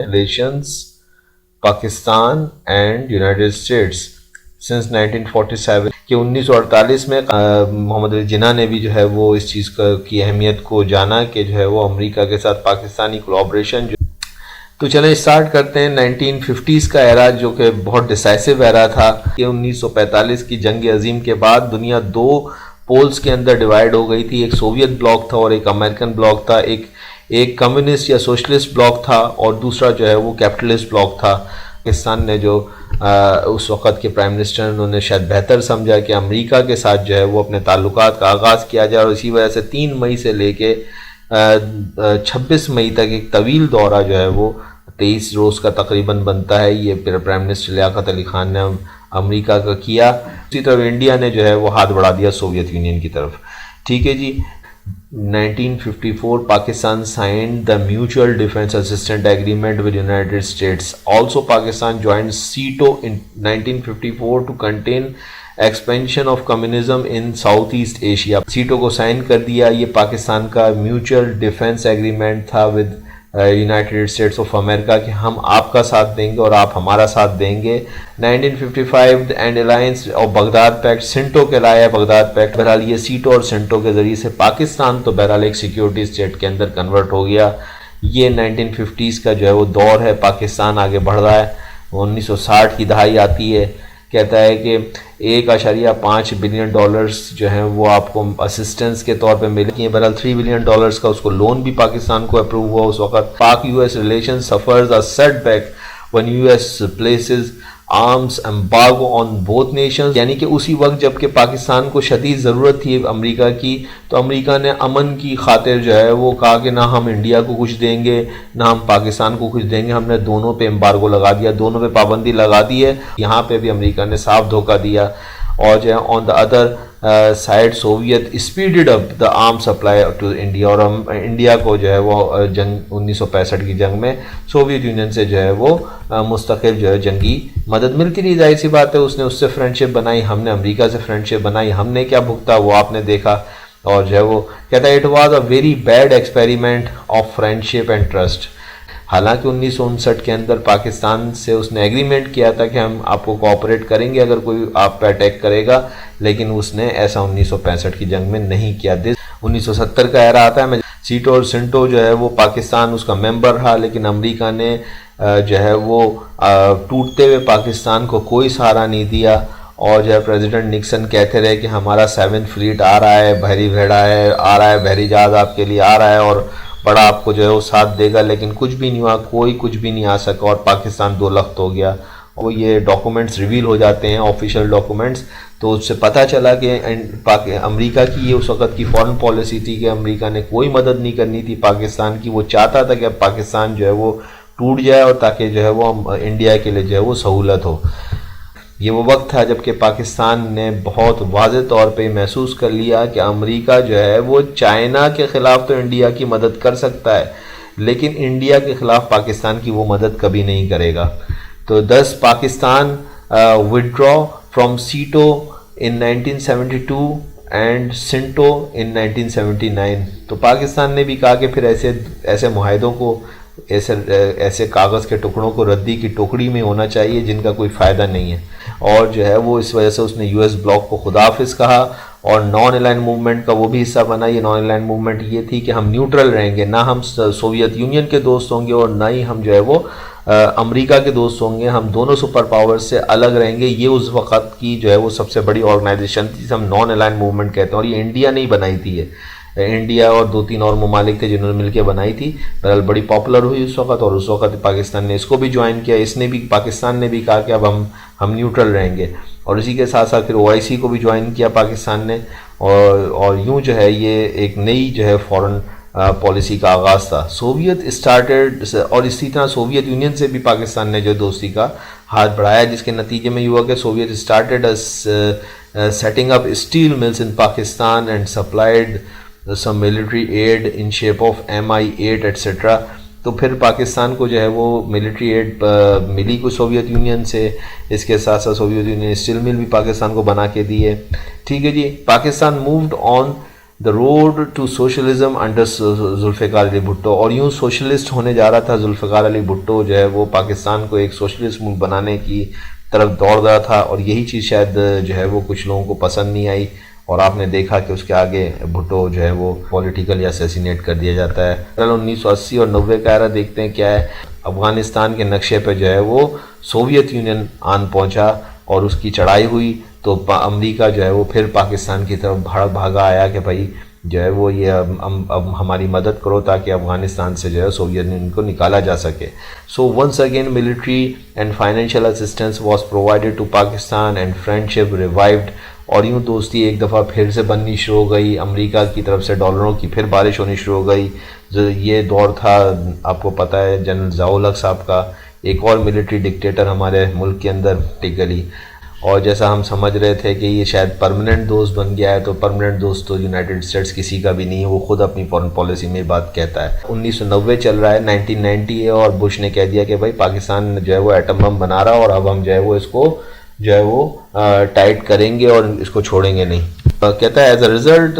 relations Pakistan and United States since 1947 کہ 1948 میں محمد علی جناح نے بھی جو ہے وہ اس چیز کی اہمیت کو جانا کہ جو ہے وہ امریکہ کے ساتھ پاکستانی کولیبریشن جو. تو چلیں اسٹارٹ کرتے ہیں 1950s کا ایرا جو کہ بہت ڈیسائسو ایرا تھا کہ 1945 کی جنگ عظیم کے بعد دنیا دو پولز کے اندر ڈیوائیڈ ہو گئی تھی. ایک سوویت بلاک تھا اور ایک امریکن بلاک تھا. ایک کمیونسٹ یا سوشلسٹ بلاک تھا اور دوسرا جو ہے وہ کیپٹلسٹ بلاک تھا. پاکستان نے جو اس وقت کے پرائم منسٹر انہوں نے شاید بہتر سمجھا کہ امریکہ کے ساتھ جو ہے وہ اپنے تعلقات کا آغاز کیا جائے اور اسی وجہ سے 3 مئی سے لے کے 26 مئی تک ایک طویل دورہ جو ہے وہ 23 روز کا تقریباً بنتا ہے یہ پرائم منسٹر لیاقت علی خان نے امریکہ کا کیا. اسی طرح انڈیا نے جو ہے وہ ہاتھ بڑھا دیا سوویت یونین کی طرف. ٹھیک ہے جی. 1954 Pakistan signed the Mutual Defense Assistance Agreement with United States. Also Pakistan joined SEATO in 1954 to contain expansion of communism in Southeast Asia. SEATO کو سائن کر دیا. یہ پاکستان کا Mutual Defense Agreement تھا with United States of America کہ ہم آپ کا ساتھ دیں گے اور آپ ہمارا ساتھ دیں گے. 1955 and alliance of Baghdad pact CENTO کہلایا ہے بغداد پیکٹ. بہرحال یہ سیٹو اور سنٹو کے ذریعے سے پاکستان تو بہرحال ایک سیکیورٹی اسٹیٹ کے اندر کنورٹ ہو گیا. یہ 1950s کا جو ہے وہ دور ہے. پاکستان آگے بڑھ رہا ہے. 1960 کی دہائی آتی ہے. کہتا ہے کہ $1.5 بلین جو ہیں وہ آپ کو اسسٹنس کے طور پہ ملے. بہرحال $3 بلین کا اس کو لون بھی پاکستان کو اپروو ہوا اس وقت. Pak U S relation suffers a setback when US places arms embargo on both nations. یعنی کہ اسی وقت جب کہ پاکستان کو شدید ضرورت تھی امریکہ کی تو امریکہ نے امن کی خاطر جو ہے وہ کہا کہ نہ ہم انڈیا کو کچھ دیں گے نہ ہم پاکستان کو کچھ دیں گے. ہم نے دونوں پہ امبارگو لگا دیا, دونوں پہ پابندی لگا دی ہے. یہاں پہ بھی امریکہ نے صاف دھوکہ دیا. اور جو ہے on the other side Soviet speeded up the arm supply to India. اور انڈیا کو جو ہے وہ جنگ 1965 کی جنگ میں سوویت یونین سے جو ہے وہ مستقل جو ہے جنگی مدد ملتی رہی. ظاہر سی بات ہے اس نے اس سے فرینڈشپ بنائی, ہم نے امریکہ سے فرینڈشپ بنائی. ہم نے کیا بھگتا وہ آپ نے دیکھا. اور جو ہے وہ کہتا ہے it was a very bad experiment of friendship and trust. حالانکہ 1959 کے اندر پاکستان سے اس نے ایگریمنٹ کیا تھا کہ ہم آپ کو کوآپریٹ کریں گے اگر کوئی آپ پہ اٹیک کرے گا, لیکن اس نے ایسا 1965 کی جنگ میں نہیں کیا. 1970 کا ایرا آتا ہے. سیٹو اور سنٹو جو ہے وہ پاکستان اس کا ممبر رہا, لیکن امریکہ نے جو ہے وہ ٹوٹتے ہوئے پاکستان کو کوئی سہارا نہیں دیا. اور جو ہے پریزیڈنٹ نکسن کہتے رہے کہ ہمارا 7th فلیٹ آ رہا ہے, بحری بھیڑا ہے آ رہا ہے, بحری جہاز آپ کے لیے آ رہا ہے اور بڑا آپ کو جو ہے وہ ساتھ دے گا. لیکن کچھ بھی نہیں ہوا, کوئی کچھ بھی نہیں آ سکا اور پاکستان 2 لخت ہو گیا. اور یہ ڈاکومنٹس ریویل ہو جاتے ہیں, آفیشیل ڈاکومنٹس. تو اس سے پتہ چلا کہ امریکہ کی یہ اس وقت کی فارن پالیسی تھی کہ امریکہ نے کوئی مدد نہیں کرنی تھی پاکستان کی. وہ چاہتا تھا کہ اب پاکستان جو ہے وہ ٹوٹ جائے اور تاکہ جو ہے وہ انڈیا کے لیے جو ہے وہ سہولت ہو. یہ وہ وقت تھا جب کہ پاکستان نے بہت واضح طور پہ محسوس کر لیا کہ امریکہ جو ہے وہ چائنا کے خلاف تو انڈیا کی مدد کر سکتا ہے لیکن انڈیا کے خلاف پاکستان کی وہ مدد کبھی نہیں کرے گا. تو 10 Pakistan withdraw from SEATO in 1972 and SINTO in 1979. تو پاکستان نے بھی کہا کہ پھر ایسے معاہدوں کو ایسے کاغذ کے ٹکڑوں کو ردی کی ٹوکری میں ہونا چاہیے جن کا کوئی فائدہ نہیں ہے. اور جو ہے وہ اس وجہ سے اس نے یو ایس بلاک کو خدا حافظ کہا اور نان الائن موومنٹ کا وہ بھی حصہ بنا. یہ نان الائن موومنٹ یہ تھی کہ ہم نیوٹرل رہیں گے, نہ ہم سوویت یونین کے دوست ہوں گے اور نہ ہی ہم جو ہے وہ امریکہ کے دوست ہوں گے. ہم دونوں سپر پاور سے الگ رہیں گے. یہ اس وقت کی جو ہے وہ سب سے بڑی آرگنائزیشن تھی جسے ہم نان الائن موومنٹ کہتے ہیں. اور یہ انڈیا نے ہی بنائی تھی. یہ انڈیا اور 2-3 اور ممالک تھے جنہوں نے مل کے بنائی تھی. بہرحال بڑی پاپولر ہوئی اس وقت اور اس وقت پاکستان نے اس کو بھی جوائن کیا. اس نے بھی پاکستان نے بھی کہا کہ اب ہم نیوٹرل رہیں گے اور اسی کے ساتھ ساتھ پھر OIC کو بھی جوائن کیا پاکستان نے. اور یوں جو ہے یہ ایک نئی جو ہے فورن پالیسی کا آغاز تھا. سوویت اسٹارٹڈ اور اسی طرح سوویت یونین سے بھی پاکستان نے جو دوستی کا ہاتھ بڑھایا جس کے نتیجے میں یہ ہوا کہ Soviet started setting up steel mills in Pakistan and supplied some military aid in shape of Mi-8 etc. تو پھر پاکستان کو جو ہے وہ ملٹری ایڈ ملی کو سوویت یونین سے. اس کے ساتھ ساتھ سوویت یونین اسٹیل مل بھی پاکستان کو بنا کے دی ہے. ٹھیک ہے جی. Pakistan moved on the road to socialism under Zulfikar Ali Bhutto, اور یوں سوشلسٹ ہونے جا رہا تھا ذوالفقار علی بھٹو جو ہے وہ پاکستان کو ایک سوشلسٹ ملک بنانے کی طرف دوڑ رہا تھا، اور یہی چیز شاید جو ہے وہ کچھ لوگوں کو پسند نہیں آئی، اور آپ نے دیکھا کہ اس کے آگے بھٹو جو ہے وہ پولیٹیکلی اسیسینیٹ کر دیا جاتا ہے۔ 1980 اور 90 کا ایرا دیکھتے ہیں کیا ہے، افغانستان کے نقشے پہ جو ہے وہ سوویت یونین آن پہنچا اور اس کی چڑھائی ہوئی، تو امریکہ جو ہے وہ پھر پاکستان کی طرف بھاگا آیا کہ بھائی جو ہے وہ یہ اب ہماری مدد کرو تاکہ افغانستان سے جو ہے سوویت یونین کو نکالا جا سکے۔ So once again military and financial assistance was provided to Pakistan and friendship revived, اور یوں دوستی ایک دفعہ پھر سے بننی شروع ہو گئی، امریکہ کی طرف سے ڈالروں کی پھر بارش ہونی شروع ہو گئی۔ یہ دور تھا آپ کو پتہ ہے جنرل ضیاء الحق صاحب کا، ایک اور ملٹری ڈکٹیٹر ہمارے ملک کے اندر ٹکلی، اور جیسا ہم سمجھ رہے تھے کہ یہ شاید پرماننٹ دوست بن گیا ہے، تو پرماننٹ دوست تو یونائٹڈ اسٹیٹس کسی کا بھی نہیں ہے، وہ خود اپنی فارن پالیسی میں بات کہتا ہے۔ 1990 چل رہا ہے، 1990 ہے، اور بش نے کہہ دیا کہ بھائی پاکستان جو ہے وہ ایٹم بم بنا رہا، اور اب ہم جو ہے وہ اس کو جو ہے وہ ٹائٹ کریں گے اور اس کو چھوڑیں گے نہیں۔ کہتا ہے as a result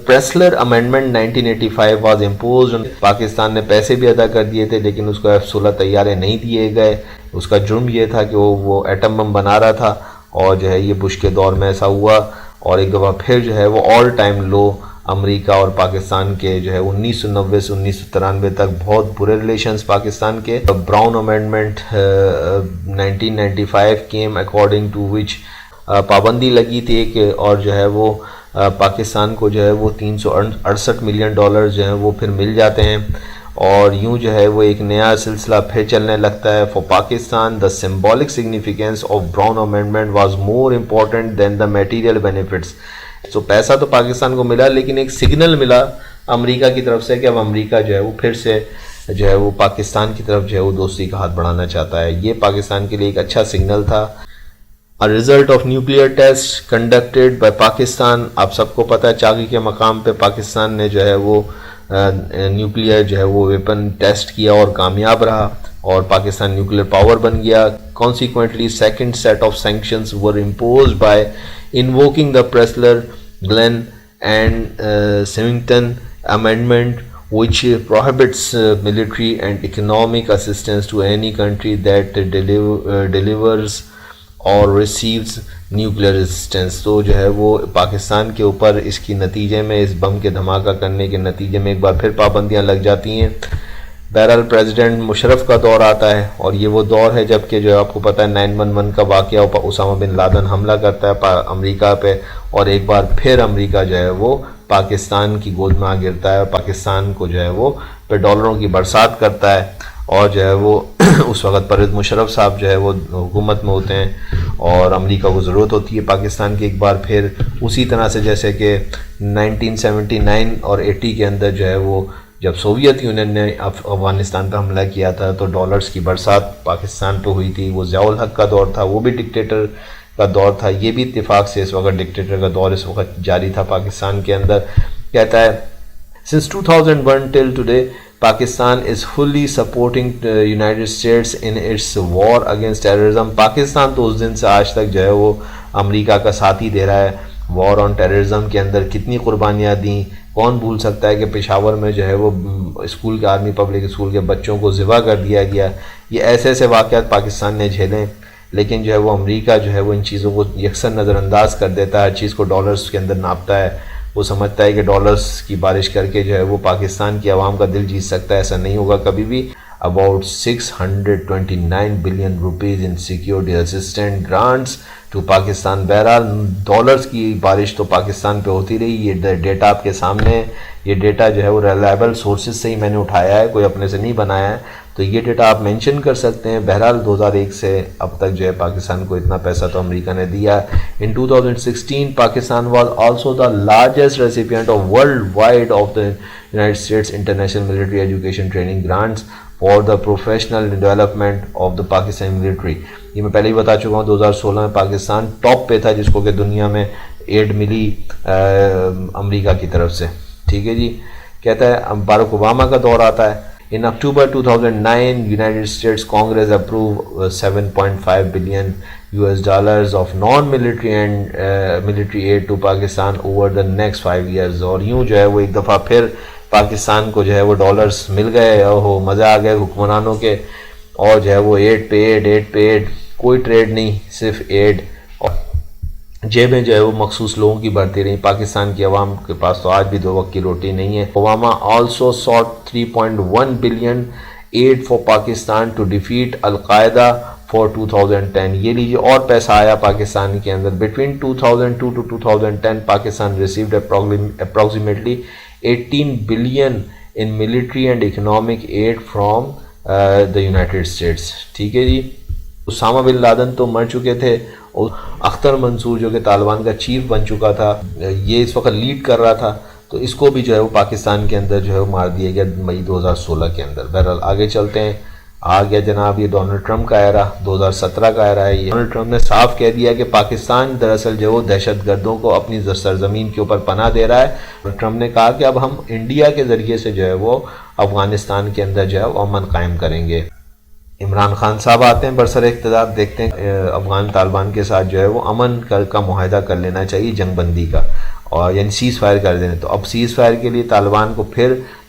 Pressler amendment 1985 was imposed, Pakistan نے پیسے بھی ادا کر دیے تھے لیکن اس کو F-16 طیارے نہیں دیے گئے، اس کا جرم یہ تھا کہ وہ ایٹم بم بنا رہا تھا، اور جو ہے یہ بش کے دور میں ایسا ہوا، اور ایک دفعہ پھر جو ہے وہ آل ٹائم لو امریکہ اور پاکستان کے جو ہے 1990 سے 1993 تک بہت برے ریلیشنز پاکستان کے۔ Brown amendment 1995 came according to which پابندی لگی تھی کہ اور جو ہے وہ پاکستان کو جو ہے وہ $368 ملین جو ہیں وہ پھر مل جاتے ہیں، اور یوں جو ہے وہ ایک نیا سلسلہ پھر چلنے لگتا ہے۔ For Pakistan the symbolic significance of Brown amendment was more important than the material benefits, تو پیسہ تو پاکستان کو ملا لیکن ایک سگنل ملا امریکہ کی طرف سے کہ اب امریکہ جو ہے وہ پھر سے جو ہے وہ پاکستان کی طرف جو ہے وہ دوستی کا ہاتھ بڑھانا چاہتا ہے، یہ پاکستان کے لیے ایک اچھا سگنل تھا۔ A result of nuclear tests conducted by Pakistan، آپ سب کو پتہ ہے چاغی کے مقام پہ پاکستان نے جو ہے وہ نیوکلیئر جو ہے وہ ویپن ٹیسٹ کیا اور کامیاب رہا، اور پاکستان نیوکلیئر پاور بن گیا۔ Consequently second set of sanctions were imposed by invoking the Pressler-Glenn and Symington Amendment, which prohibits military and economic assistance to any country that delivers اور ریسیوز نیوکلیئر ریزسٹنس، تو جو ہے وہ پاکستان کے اوپر اس کی نتیجے میں اس بم کے دھماکہ کرنے کے نتیجے میں ایک بار پھر پابندیاں لگ جاتی ہیں۔ بہرحال پریزیڈنٹ مشرف کا دور آتا ہے، اور یہ وہ دور ہے جب کہ جو ہے آپ کو پتہ ہے 9/11 کا واقعہ اسامہ بن لادن حملہ کرتا ہے امریکہ پہ، اور ایک بار پھر امریکہ جو ہے وہ پاکستان کی گود میں آ گرتا ہے، پاکستان کو جو ہے وہ پہ ڈالروں کی برسات کرتا ہے، اور جو ہے وہ اس وقت پرویز مشرف صاحب جو ہے وہ حکومت میں ہوتے ہیں، اور امریکہ کو ضرورت ہوتی ہے پاکستان کی ایک بار پھر، اسی طرح سے جیسے کہ 1979 اور 80 کے اندر جو ہے وہ جب سوویت یونین نے افغانستان پہ حملہ کیا تھا تو ڈالرز کی برسات پاکستان پہ ہوئی تھی، وہ ضیاء الحق کا دور تھا، وہ بھی ڈکٹیٹر کا دور تھا، یہ بھی اتفاق سے اس وقت ڈکٹیٹر کا دور اس وقت جاری تھا پاکستان کے اندر۔ کہتا ہے since 2001 till today Pakistan is fully supporting the United States in its war against terrorism، Pakistan تو اس دن سے آج تک جو ہے وہ امریکہ کا ساتھ ہی دے رہا ہے۔ وار آن ٹیررزم کے اندر کتنی قربانیاں دیں، کون بھول سکتا ہے کہ پشاور میں جو ہے وہ اسکول کے آرمی پبلک اسکول کے بچوں کو ذبح کر دیا گیا، یہ ایسے ایسے واقعات پاکستان نے جھیلیں، لیکن جو ہے وہ امریکہ جو ہے وہ ان چیزوں کو یکسر نظر انداز کر دیتا ہے، ہر چیز کو ڈالرز کے اندر ناپتا ہے، وہ سمجھتا ہے کہ ڈالرز کی بارش کر کے جو ہے وہ پاکستان کی عوام کا دل جیت سکتا ہے، ایسا نہیں ہوگا کبھی بھی۔ About 629 billion rupees in security assistance grants to Pakistan, بہرحال ڈالرز کی بارش تو پاکستان پہ ہوتی رہی، یہ ڈیٹا آپ کے سامنے ہے، یہ ڈیٹا جو ہے وہ ریلائبل سورسز سے ہی میں نے اٹھایا ہے، کوئی اپنے سے نہیں بنایا ہے، تو یہ ڈیٹا آپ مینشن کر سکتے ہیں۔ بہرحال 2001 سے اب تک جو ہے پاکستان کو اتنا پیسہ تو امریکہ نے دیا۔ In 2016 Pakistan was also the largest recipient of worldwide of the United States International Military Education Training Grants for the professional development of the Pakistan military، یہ میں پہلے ہی بتا چکا ہوں 2016 میں پاکستان ٹاپ پہ تھا جس کو کہ دنیا میں ایڈ ملی امریکہ کی طرف سے، ٹھیک ہے جی۔ کہتا ہے بارک اوباما کا دور آتا ہے، In October 2009, United States Congress approved $7.5 billion of non-military and military aid to Pakistan over the next 5 years. اور یوں جو ہے وہ ایک دفعہ پھر پاکستان کو جو ہے وہ ڈالرز مل گئے، اور مزہ آ گئے حکمرانوں کے، اور جو ہے وہ ایڈ پہ ایڈ، کوئی ٹریڈ نہیں، صرف ایڈ، اور جیبیں جو ہے وہ مخصوص لوگوں کی بھرتی رہی۔ پاکستان کی عوام کے پاس تو آج بھی 2 وقت کی روٹی نہیں ہے۔ Obama also sought 3.1 billion aid for Pakistan to defeat al Qaeda for 2010۔ یہ لیجیے اور پیسہ آیا پاکستان کے اندر۔ Between 2002 to 2010 Pakistan received approximately 18 billion in military and economic aid from the United States۔ ٹھیک ہے جی، اسامہ بن لادن تو مر چکے تھے، اور اختر منصور جو کہ طالبان کا چیف بن چکا تھا، یہ اس وقت لیڈ کر رہا تھا، تو اس کو بھی جو ہے وہ پاکستان کے اندر جو ہے وہ مار دیا گیا مئی 2016 کے اندر۔ بہرحال آگے چلتے ہیں، آ گیا جناب یہ ڈونلڈ ٹرمپ کا ایرا، 2017 کا ایرا ہے یہ۔ ڈونلڈ ٹرمپ نے صاف کہہ دیا کہ پاکستان دراصل جو ہے وہ دہشت گردوں کو اپنی سرزمین کے اوپر پناہ دے رہا ہے۔ ٹرمپ نے کہا کہ اب ہم انڈیا کے ذریعے سے جو ہے وہ افغانستان کے اندر جو ہے وہ امن قائم کریں گے۔ عمران خان صاحب آتے ہیں برسر اقتدار، دیکھتے ہیں افغان طالبان کے ساتھ جو ہے وہ امن کا معاہدہ کر لینا چاہیے، جنگ بندی کا، اور یعنی سیز فائر کر دینے۔ تو اب سیز فائر کے لیے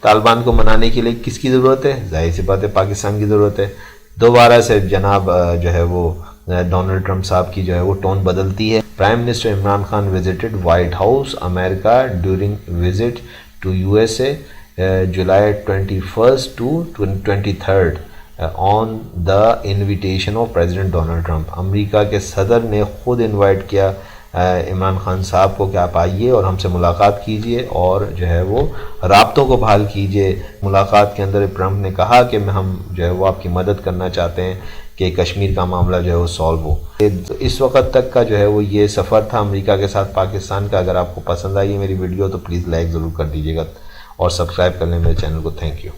طالبان کو منانے کے لیے کس کی ضرورت ہے؟ ظاہر سی بات ہے پاکستان کی ضرورت ہے۔ دوبارہ سے جناب جو ہے وہ ڈونلڈ ٹرمپ صاحب کی جو ہے وہ ٹون بدلتی ہے۔ Prime minister Imran Khan visited White House امریکہ during visit to USA July 21 to 23 on the invitation of President Donald Trump۔ امریکہ کے صدر نے خود انوائٹ کیا عمران خان صاحب کو کہ آپ آئیے اور ہم سے ملاقات کیجئے، اور جو ہے وہ رابطوں کو بحال کیجئے۔ ملاقات کے اندر ٹرمپ نے کہا کہ ہم جو ہے وہ آپ کی مدد کرنا چاہتے ہیں کہ کشمیر کا معاملہ جو ہے وہ سالو ہو۔ اس وقت تک کا جو ہے وہ یہ سفر تھا امریکہ کے ساتھ پاکستان کا۔ اگر آپ کو پسند آئی ہے میری ویڈیو تو پلیز لائک ضرور کر دیجیے گا، اور سبسکرائب کر لیں میرے چینل کو۔ Thank you.